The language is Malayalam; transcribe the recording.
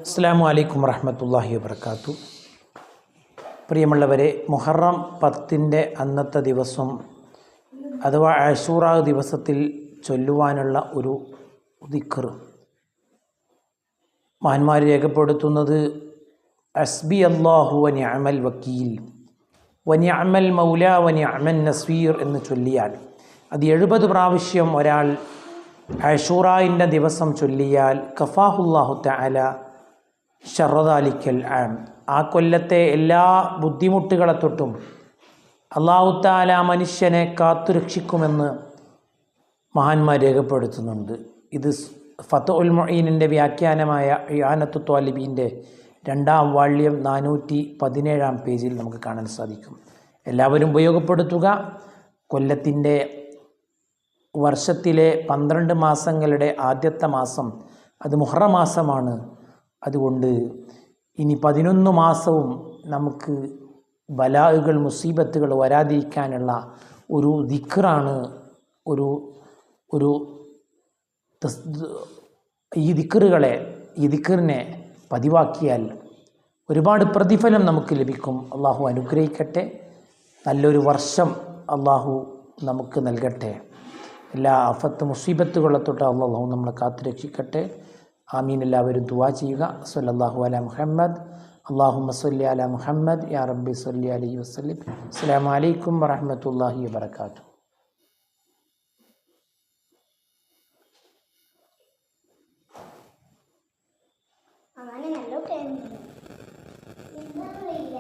അസ്സലാമു അലൈക്കും വറഹ്മത്തുള്ളാഹി വബറകാതുഹു. പ്രിയമുള്ളവരെ, മുഹറം 10 അന്നത്തെ ദിവസം അഥവാ ആശൂറ ദിവസത്തിൽ ചൊല്ലുവാനുള്ള ഒരു ദിക്ർ മഹാന്മാർ രേഖപ്പെടുത്തുന്നത് ഹസ്ബി അല്ലാഹു വ നിഅമൽ വക്കീൽ വ നിഅമൽ മൗല വ നിഅമൻ നസീർ എന്ന് ചൊല്ലിയാൽ അത് 70 പ്രാവശ്യം ഒരാൾ ആശൂറായിൻ്റെ ദിവസം ചൊല്ലിയാൽ കഫാഹുല്ലാഹു തആല ഷർറദാലിക്കൽ ആം, ആ കൊല്ലത്തെ എല്ലാ ബുദ്ധിമുട്ടുകളെ തൊട്ടും അല്ലാഹു തആല മനുഷ്യനെ കാത്തുരക്ഷിക്കുമെന്ന് മഹാന്മാർ രേഖപ്പെടുത്തുന്നുണ്ട്. ഇത് ഫത്ഹുൽ മുഈനിൻ്റെ വ്യാഖ്യാനമായ ഇആനത്തു ത്വാലിബീൻ്റെ 2ാം വാള്യം 417 പേജിൽ നമുക്ക് കാണാൻ സാധിക്കും. എല്ലാവരും ഉപയോഗപ്പെടുത്തുക. കൊല്ലത്തിൻ്റെ വർഷത്തിലെ 12 മാസങ്ങളുടെ ആദ്യത്തെ മാസം അത് മുഹറം മാസമാണ്. അതുകൊണ്ട് ഇനി 11 മാസവും നമുക്ക് ബലാഉകൾ മുസീബത്തുകൾ വരാതിരിക്കാനുള്ള ഒരു ദിക്റാണ്. ഈ ദിക്റിനെ പതിവാക്കിയാൽ ഒരുപാട് പ്രതിഫലം നമുക്ക് ലഭിക്കും. അള്ളാഹു അനുഗ്രഹിക്കട്ടെ. നല്ലൊരു വർഷം അള്ളാഹു നമുക്ക് നൽകട്ടെ. എല്ലാ ആഫത്ത് മുസീബത്തുകളെ തൊട്ട് അള്ളാഹു നമ്മളെ കാത്തുരക്ഷിക്കട്ടെ. ആമീൻ. എല്ലാവരും ദുആ ചെയ്യുക. സ്വല്ലല്ലാഹു അലാ മുഹമ്മദ്. അല്ലാഹുമ്മ സ്വല്ലി അലാ മുഹമ്മദ്. യാ റബ്ബി സ്വല്ലി അലൈഹി വസല്ലം. അസ്സലാമു അലൈക്കും വറഹ്മത്തുള്ളാഹി വബറകാതുഹു.